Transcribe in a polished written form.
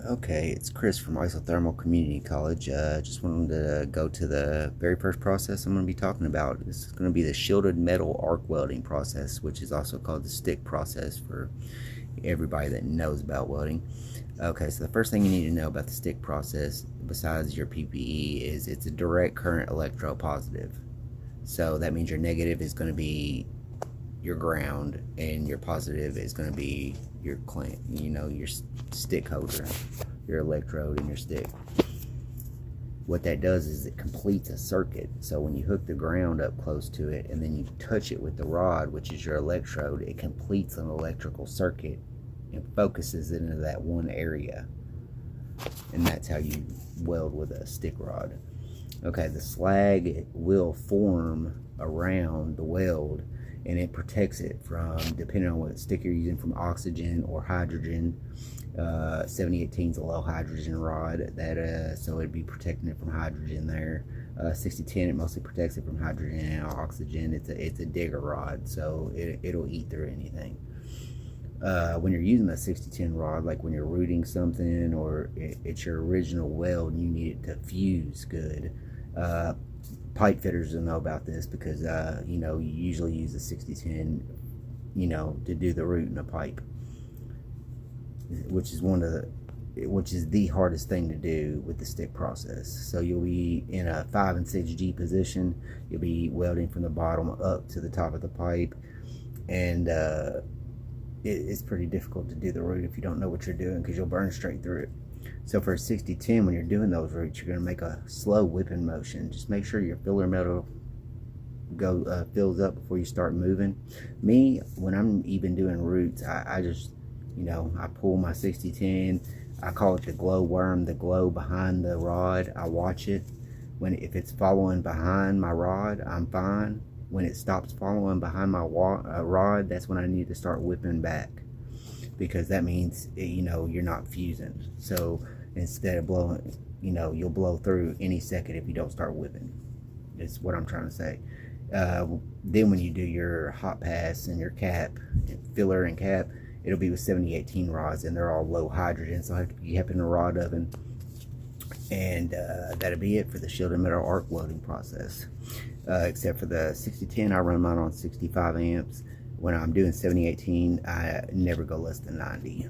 Okay, it's Chris from Isothermal Community College. Just wanted to go to the very first process I'm going to be talking about. This is going to be the shielded metal arc welding process, which is also called the stick process for everybody that knows about welding. Okay, so the first thing you need to know about the stick process, besides your PPE, is it's a direct current electropositive. So that means your negative is going to be your ground and your positive is going to be your clamp, your stick holder, your electrode and your stick. What that does is it completes a circuit. So when you hook the ground up close to it and then you touch it with the rod, which is your electrode, it completes an electrical circuit and focuses it into that one area. And that's how you weld with a stick rod. Okay, the slag will form around the weld and it protects it from, depending on what stick you're using, from oxygen or hydrogen. 7018 is a low hydrogen rod, so it'd be protecting it from hydrogen there. 6010, it mostly protects it from hydrogen and oxygen. It's a digger rod, so it'll eat through anything. When you're using a 6010 rod, like when you're rooting something or it's your original weld and you need it to fuse good, pipe fitters will know about this because you usually use a 6010 to do the root in a pipe, which is the hardest thing to do with the stick process. So you'll be in a 5 and 6G position. You'll be welding from the bottom up to the top of the pipe, and it's pretty difficult to do the root if you don't know what you're doing, because you'll burn straight through it. So for a 6010, when you're doing those roots, you're going to make a slow whipping motion. Just make sure your filler metal fills up before you start moving. Me, when I'm even doing roots, I just, I pull my 6010. I call it the glow worm, the glow behind the rod. I watch it. If it's following behind my rod, I'm fine. When it stops following behind my rod, that's when I need to start whipping back, because that means you're not fusing. So instead of blowing, you'll blow through any second if you don't start whipping. That's what I'm trying to say. Then when you do your hot pass and your cap, filler and cap, it'll be with 7018 rods, and they're all low hydrogen, so you have in a rod oven. And that'll be it for the shielded metal arc welding process. Except for the 6010, I run mine on 65 amps. When I'm doing 7018, I never go less than 90.